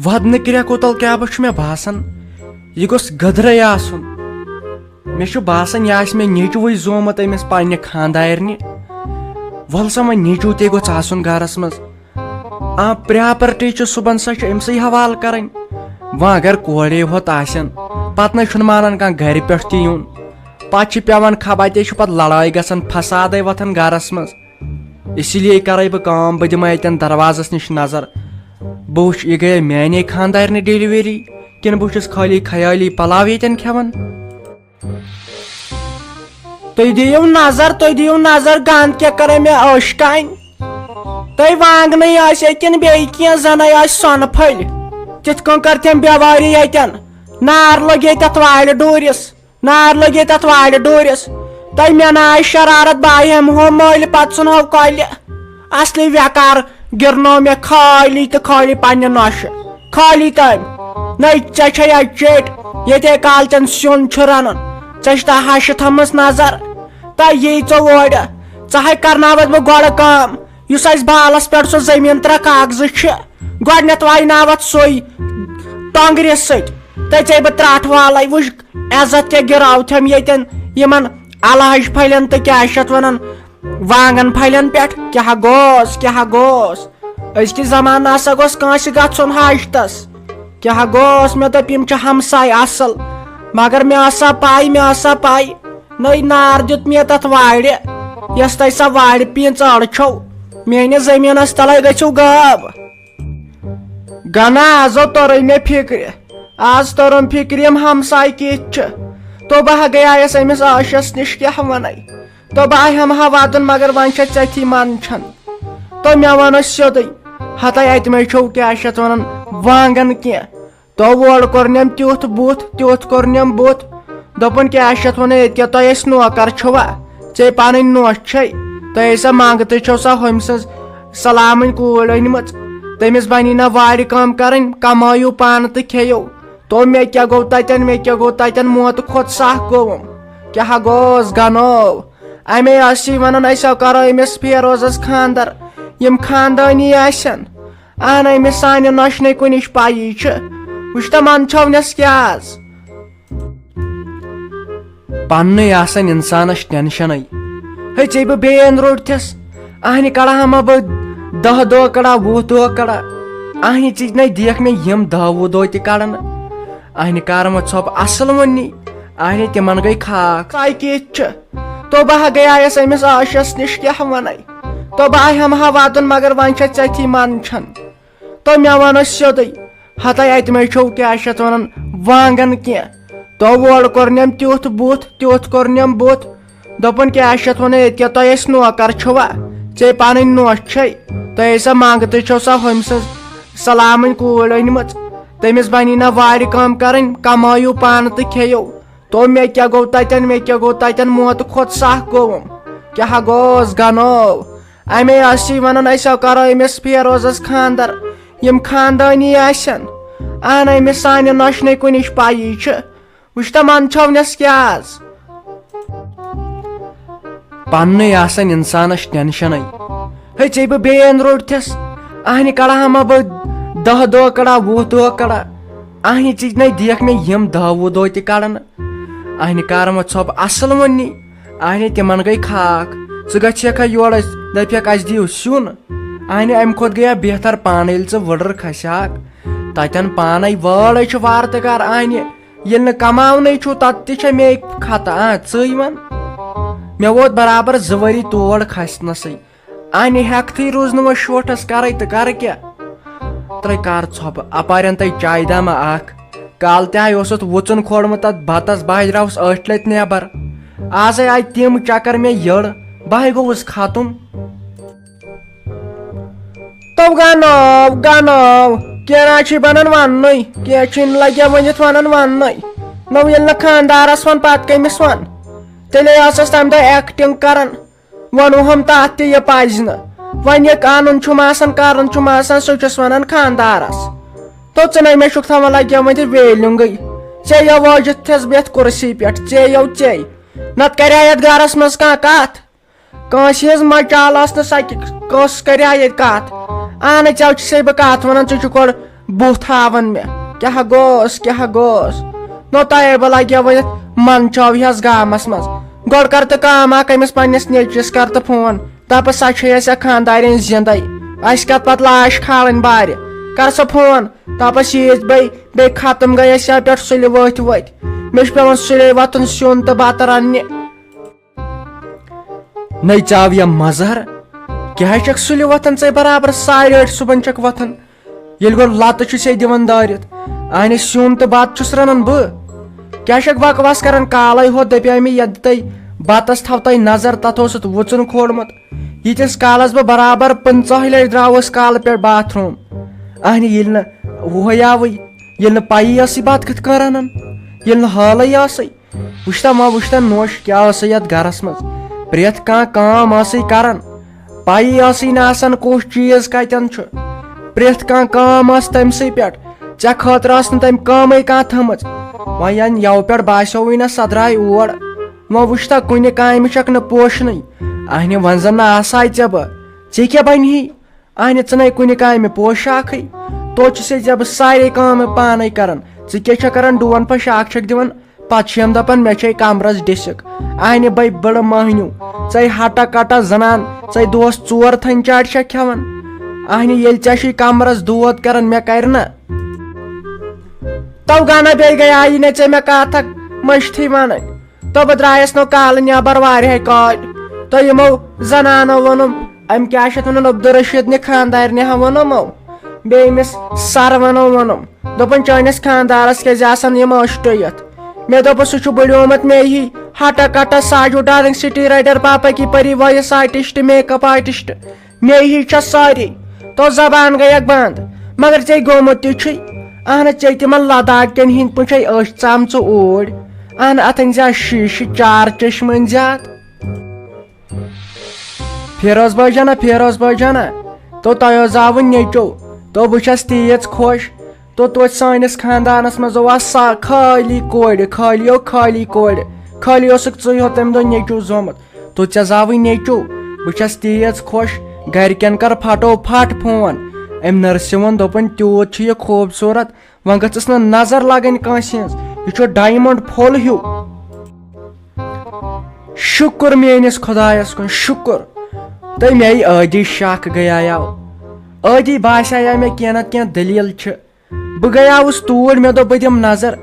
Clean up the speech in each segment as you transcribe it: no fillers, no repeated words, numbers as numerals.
ودن کریا کوتل کیا بچ میں باسان یہ گوس گدرے آسن میں چھو باسان یہ آس میں نیچوے زومت امس پنہ خاندارنہ ول سا وہ نیچو تے گوس آسن گھرس مز پراپرٹی صبح سا امسے حوالہ کرن وہ اگر کورے ہوت آسن پتہ نہ مانان کھانا گھر پہ تہ یون پتہ پیوان خبتے پتہ لڑائی گژھان فسادے وتھان گھرس مز اسی لیے کرے بہ دمہ یتن دروازس نش نظر بہ وچھ یہ گیا میانے خاندارنہ ڈیلیوری کن بہ چھس خالی خیالی پلاو یتن کھیوان تُہۍ دِیِو نظر گند کیا کرے مے ٲشکانۍ تُہۍ وانگنٕے آسہِ کِنہٕ بیٚیہِ کینٛہہ زَنٕے آسہِ سۄنہٕ پھٔلۍ تِتھ کٔنۍ کٔرتھٮ۪م بٮ۪وٲری ییٚتٮ۪ن نار لوٚگ ییٚتہِ تتھ والہِ ڈوٗرِس تۄہہِ مےٚ نہٕ آیہِ شرارت بہٕ ہٮ۪مہو مٔلۍ پتہٕ ژھٕنہو کۄلہِ اصلی ویکار گرنو مےٚ خالی تہٕ خالی پننہِ نۄشہِ خالی تٔمۍ نٔے ژےٚ چھے اچیٹ ییٚتے کالچن سیُن چھُ رنُن ژےٚ چھِ تتھ ہشہِ تھٲمٕژ نظر تۄہہِ یی ژٕ اورٕ ژٕ کرناوتھ بہٕ گۄڈٕ کٲم یُس اسہِ بالس پٮ۪ٹھ سُہ زٔمیٖن 3 کاغذٕ چھِ گۄڈنیتھ وایناوتھ سُے ٹۄنگرِ سۭتۍ تژے بہٕ ترٛٹھ والے وٕچھ عزت کیٛاہ گراوتھٮ۪م ییٚتٮ۪ن یِمن الحج پھلٮ۪ن تہٕ کیٛاہ چھِ اتھ ونان وانگن پھلٮ۪ن پٮ۪ٹھ کیٛاہ گوس أزکہِ زمانہٕ ہسا گوٚژھ کٲنٛسہِ گژھُن حاجتس کیٛاہ گوٚژھ مےٚ دوٚپ یِم چھِ ہمساے اصل مگر مےٚ ٲس سا پاے نٔے نار دیُت مےٚ تتھ وارِ یۄس تۄہہِ سۄ وارِ پیٖنٛژ أڑ چھو میٲنِس زٔمیٖنس تلے گٔژھِو غٲب گنا آزو توٚرُے مےٚ فِکرِ آز توٚرُم فِکرِ یِم ہمساے کِتھ چھِ تو بہٕ گٔیایس أمِس عٲشس نِش کیٛاہ ونے تو بہٕ ہٮ۪مہٕ ہا ودُن مگر وۄنۍ چھےٚ ژےٚ منٛدچھان تو مےٚ ووٚنُس سیوٚدُے ہتاے اتہِ مے چھو کیٛاہ چھِ اتھ ونان وانگن کینٛہہ تو اورٕ کوٚرنم تیُتھ کوٚرنم بُتھ دوٚپُن کیٛاہ چھِ اتھ ونان ییٚتہِ کیٛاہ تۄہہِ أسۍ نوکر چھُوا ژےٚ پنٕنۍ نوش چھے تۄہہِ سۄ منگتہٕ چھو سۄ ہُمۍ سٕنٛز سلامٕنۍ کوٗر أنمٕژ تٔمِس بنی نہ وارِ کٲم کرٕنۍ کمٲیِو پانہٕ تہٕ کھیٚیِو تو مےٚ کیٛاہ گوٚو تتٮ۪ن موتہٕ کھۄت سکھ گوٚوُم کیٛاہ گوٚوُس گنو امے ٲسی ونان أسۍ کرو أمِس فیروزس خاندر یِم خاندٲنی آسن اہن أمِس سانہِ نۄشنہِ کُنِچ پایی چھِ وٕچھ تہٕ منٛدچھونس کیٛاہ آز پننٕے آسان انسانس ٹینشنٕے ہے ژےٚ بہٕ بیٚیہِ أنٛدۍ روٚٹتھس اہنہِ کڑا ہا ما بہٕ 10 دۄہ کڑا 20 دۄہ کڑا اہنہِ ژٕ نے دیکھ مےٚ یِم 10-20 دۄہ تہِ کڑان اہنہِ کر وۄنۍ ژھۄپ اصل وۄنی اہنہِ تِمن گٔے خاک ساے کِتھ چھِ تو بہٕ گٔیایس أمِس عٲشس نِش کیٛاہ ونے تو بہٕ ہٮ۪مہٕ ہا ودُن مگر وۄنۍ چھےٚ ژےٚ منٛدچھان تو مےٚ ووٚنُس سیوٚدُے ہتاے اتہِ مے چھو کیٛاہ چھِ اتھ ونان وانگن کینٛہہ تو اورٕ کوٚرنم تیُتھ کوٚرنم بُتھ دوٚپُن کیٛاہ چھِ اتھ ونان ییٚتہِ کیٛاہ تۄہہِ أسۍ نوکر چھُوا ژےٚ پنٕنۍ نوش چھے تۄہہِ سۄ منگتہٕ چھو سۄ ہُمۍ سٕنٛز سلامٕنۍ کوٗر أنمٕژ تٔمِس بنی نہ وارِ کٲم کرٕنۍ کمٲیِو پانہٕ تہٕ کھیٚیِو تو مےٚ کیٛاہ گوٚو تتٮ۪ن موتہٕ کھۄت سکھ گوٚوُم کیٛاہ گوٚوُس گنو امے ٲسی ونان أسۍ کرو أمِس فیروزس خاندر یِم خاندٲنی آسن اہن أمِس سانہِ نۄشنہِ کُنِچ پایی چھِ وٕچھ تہٕ منٛدچھونس کیٛاہ آز پننٕے آسان انسانس ٹینشنٕے ہے ژےٚ بہٕ بیٚیہِ أنٛدۍ روٚٹتھس اہنہِ کڑا ہا ما بہٕ 10 دۄہ کڑا 20 دۄہ کڑا اہنہِ ژٕ نے دیکھ مےٚ یِم 10-20 دۄہ تہِ کڑان اہنہِ کر وۄنۍ ژھۄپ اصل وۄنی اہنہِ تِمن گٔے خاک ژٕ گژھکھا یور أسۍ دپکھ اسہِ دِیِو سیُن اہنہِ امہِ کھۄتہٕ گٔیا بہتر پانہٕ ییٚلہِ ژٕ وٕڑر کھسہاکھ تتٮ۪ن پانے وٲڑے چھُ وارٕ تہٕ کار اہنہِ ییٚلہِ نہٕ کماونٕے چھُ تتہِ تہِ چھےٚ مے خطا ژٕے ون مےٚ ووت برابر 2 ؤری تور کھسنسٕے اہنہِ ہٮ۪کتھٕے روٗز نہٕ وۄنۍ شوٹھس کرے تہٕ کرٕ کیٛاہ ترٛٲے کر ژھۄپہٕ اپارٮ۪ن تۄہہِ چایہِ دامہ اکھ کالہٕ تہِ آیہِ اوسُتھ وُژُن کھولمُت تتھ بتس بہٕ درٛاوُس 8 لٹہِ نٮ۪بر آزے آیہِ تِم چکر مےٚ یٔڑ بہٕ گوٚوُس ختم تو گنو کینٛہہ نہ چھُے بنان وننُے کینٛہہ چھُنہٕ لگیا ؤنِتھ ونان وننُے نو ییٚلہِ نہٕ خاندارس ون پتہٕ کٔمِس ون تیٚلے ٲسٕس تمہِ دۄہ ایکٹنگ کران ووٚنہوم تتھ تہِ یہِ پزِ نہٕ وۄنۍ یہِ انُن چھُم آسان کرُن چھُم آسان سُہ چھُس ونان خاندارس تو ژٕ نے مےٚ چھُکھ تھاوان لگیا ؤنِتھ ویلِنگٕے ژےٚ وٲجِتھ چھس بہٕ یتھ کُرسی پٮ۪ٹھ ژےٚ نتہٕ کرے یتھ گرس منٛز کانٛہہ کتھ کٲنٛسہِ ہٕنٛز مجال ٲس نہٕ سۄ کۄس کرِ ییٚتہِ کتھ اہن ژےٚ چھُسے بہٕ کتھ ونان ژٕ چھُکھ گۄڈٕ بُتھ ہاوان مےٚ کیٛاہ گوس نو تۄہے بہٕ لگہِ ؤنِتھ منٛدچھٲوہٮ۪س گامس منٛز گۄڈٕ کر تہٕ کٲم اکھ أمِس پننِس نیٚچوِس کر تہٕ فون دپس سۄ چھے اَسہِ خانٛدارِنۍ زِندے اَسہِ کتھ پتہٕ لاش کھالٕنۍ بارِ کر سا فون دپس ییٖژ بیٚیہِ ختم گٔے أسۍ یتھ پٮ۪ٹھ سُلہِ ؤتھۍ مےٚ چھُ پیوان سُلے وۄتھُن سیُن تہٕ بتہٕ رننہِ نٔے ژاو یا مظہر کیٛاہ چھکھ سُلہِ وۄتھان ژے برابر 8:30 صبحن چھکھ وۄتھان ییٚلہِ گۄڈٕ لتہٕ چھُسے دِوان دٲرِتھ اہنہِ سیُن تہٕ بتہٕ چھُس رنان بہٕ کیٛاہ چھکھ بکواس کران کالے ہوت دپیو مےٚ یتھ تۄہہِ بتس تھاو تۄہہِ نظر تتھ اوسُتھ وُژُن کھولمُت ییٖتِس کالس بہٕ برابر 50 لٹہِ درٛاوُس کالہٕ پٮ۪ٹھ باتھ روٗم اہنہِ ییٚلہِ نہٕ وُہے آوٕے ییٚلہِ نہٕ پیی ٲسٕے بتہٕ کِتھ کٔنۍ رنان ییٚلہِ نہٕ حالٕے ٲسٕے وٕچھتا نوش کیٛاہ ٲسٕے یتھ گرس منٛز پرٮ۪تھ کانٛہہ کٲم ٲسٕے کران پیی ٲسٕے نہٕ آسان کُس چیٖز کتٮ۪ن چھُ پرٮ۪تھ کانٛہہ کٲم ٲس تٔمسٕے پٮ۪ٹھ ژےٚ خٲطرٕ ٲس نہٕ تٔمۍ کٲمٕے کانٛہہ تھٲمٕژ وۄنۍ ینہٕ یوٕ پٮ۪ٹھ باسیووٕے نہ سۄ درٛاے اور وۄنۍ وٕچھتا کُنہِ کامہِ چھکھ نہٕ پوشنٕے اہنہِ وۄنۍ زن نہٕ آسہے ژےٚ بہٕ ژےٚ کیٛاہ بنہِ اہنہِ ژٕ نَے کُنہِ کامہِ پوشاکھٕے توتہِ چھُسے ژےٚ بہٕ سارے کٲمہٕ پانے کران ژٕ کیٛاہ چھکھ کران ڈوٗن پھش اکھ چھکھ دِوان پتہٕ چھِ یِم دپان مےٚ چھے کمرس ڈسِک اہنہِ بٔڑٕ مٔہنیوٗ ژے ہٹا کٹا زنان ژے دۄہس 4 تھنہِ چاڑِ چھکھ کھٮ۪وان اہنہِ ییٚلہِ ژےٚ چھُے کمرس دود کران مےٚ کرِ نہ تو گانا بیٚیہِ گٔیے نہٕ ژےٚ مےٚ کتھ اکھ مٔشتھٕے ونٕنۍ تو بہٕ درٛایس نو کالہٕ نٮ۪بر واریاہہِ کالہِ تہٕ یِمو زنانو ووٚنُم أمۍ کیٛاہ چھِ اتھ ونان عبدالرشیٖدنہِ خانٛدارنہِ ہا ووٚنُمو بیٚیہِ أمِس سروَنو ووٚنُم دوٚپُن چٲنِس خانٛدارس کیٛازِ آسان یِم ٲشٹہٕ مےٚ دوٚپُس سُہ چھُ بٔڑیومُت مے ہی ہٹا کٹا ساجو ڈارلنگ سٹی رایڈر پاپا کی پری voice artist make up artist مے ہی چھس سٲری تو زبان گٔیکھ بنٛد مگر ژےٚ گوٚمُت تہِ چھُے اہن ژےٚ تِمن لداخ کٮ۪ن ہِنٛدۍ پٲٹھۍ أچھ ژامژٕ اوٗرۍ اہن اتھ أنۍ زِ شیٖشہٕ 4 چشمہٕ أنۍ زِ اتھ فیروز بٲے جانا تو تۄہہِ حظ آوُ نیٚچو تو بہٕ چھس تیٖژ خۄش تو توتہِ سٲنِس خاندانس منٛز اوس خٲلی کورِ خٲلی اوسُکھ ژٕے ہوت تمہِ دۄہ نیٚچو زومُت تو ژےٚ زاوٕے نیٚچو بہٕ چھس تیٖژ خۄش گرِکٮ۪ن کر پھٹو پھٹ فون أمۍ نرسہِ ووٚن دوٚپُن تیوٗت چھُ یہِ خوٗبصوٗرت وۄنۍ گٔژھٕس نہٕ نظر لگٕنۍ کٲنٛسہِ ہٕنٛز یہِ چھُ ڈایمنڈ پھوٚل ہیوٗ شُکر میٲنِس خۄدایس کُن شُکر تہٕ مے ٲدی شک گٔیاو ٲدی باسیٛاو مےٚ کینٛہہ نتہٕ کینٛہہ دٔلیٖل چھِ بہٕ گٔیاوُس توٗرۍ مےٚ دوٚپ بہٕ دِمہٕ نظر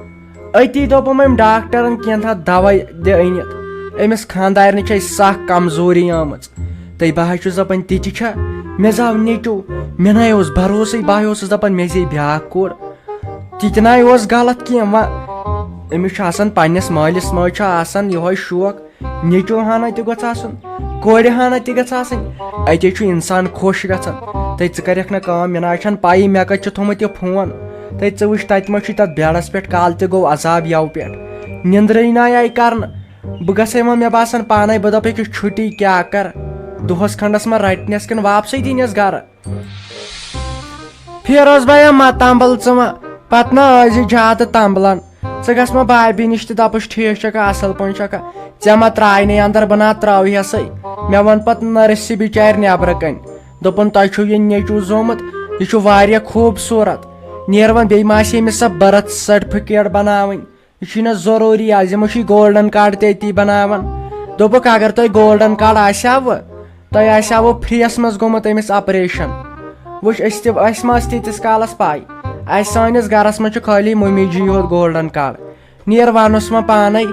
أتی دوٚپُم أمۍ ڈاکٹرن کینٛژھا دوا دِ أنِتھ أمِس خانٛدارنہِ چھے سکھ کمزوری آمٕژ تہٕ بہٕ حظ چھُس دپان تِتہِ چھا مےٚ زاو نیٚچو مےٚ نَے اوس بروسٕے بہٕ اوسُس دپان مےٚ زی بیاکھ کوٗر تِتہِ نَے اوس غلط کینٛہہ وۄنۍ أمِس چھُ آسان پننِس مٲلِس ماجہِ چھُ آسان یِہوے شوق نیٚچو ہانا تہِ گوٚژھ آسُن کورِ ہانا تہِ گژھِ آسٕنۍ اتے چھُ انسان خۄش گژھان تہٕ ژٕ کرکھ نہٕ کٲم مےٚ نہ حظ چھنہٕ پیی مےٚ کتہِ چھُ تھوٚمُت یہِ فون تہٕ ژٕ وٕچھ تتہِ ما چھُے تتھ بیڈس پٮ۪ٹھ کالہٕ تہِ گوٚو عذاب یوٕ پٮ۪ٹھ نِندرٕے نَے آیہِ کرنہٕ بہٕ گژھے وۄنۍ مےٚ باسان پانے بہٕ دپہٕ یہِ چھُٹی کیٛاہ کرٕ دۄہس کھنڈس ما رٹنس کِنہٕ واپسٕے دِنس گرٕ فیروز بھیا ما تمبل ژٕ ما پتہٕ نہ ٲسۍ زیادٕ تمبلان ژٕ گژھ ما بھابھی نِش تہِ دپُس ٹھیٖک چھکھا اصل پٲٹھۍ چھکھا ژےٚ ما ترٛاینے اندر بہٕ نا ترٛاوہسے مےٚ ووٚن پتہٕ نرسہِ بِچارِ نٮ۪برٕ کَنۍ دوٚپُن تۄہہِ چھُو یہِ نیٚچو زومُت یہِ چھُ واریاہ خوٗبصوٗرت نیر وۄنۍ بیٚیہِ ما آسہِ أمِس سۄ بٔرٕتھ سرٹِفکیٹ بناوٕنۍ یہِ چھُے نہ ضروٗری آز یِمو چھُے گولڈن کارڈ تہِ أتی بناوان دوٚپُکھ اگر تۄہہِ گولڈن کارڈ آسیاوٕ تۄہہِ آسیاوٕ فری یس منٛز گوٚمُت أمِس آپریشن وٕچھ أسۍ ما ٲسۍ تیٖتِس کالس پاے اسہِ سٲنِس گرس منٛز چھُ خٲلی مٔمی جی یوت گولڈن کارڈ نیر وَنُس وۄنۍ پانے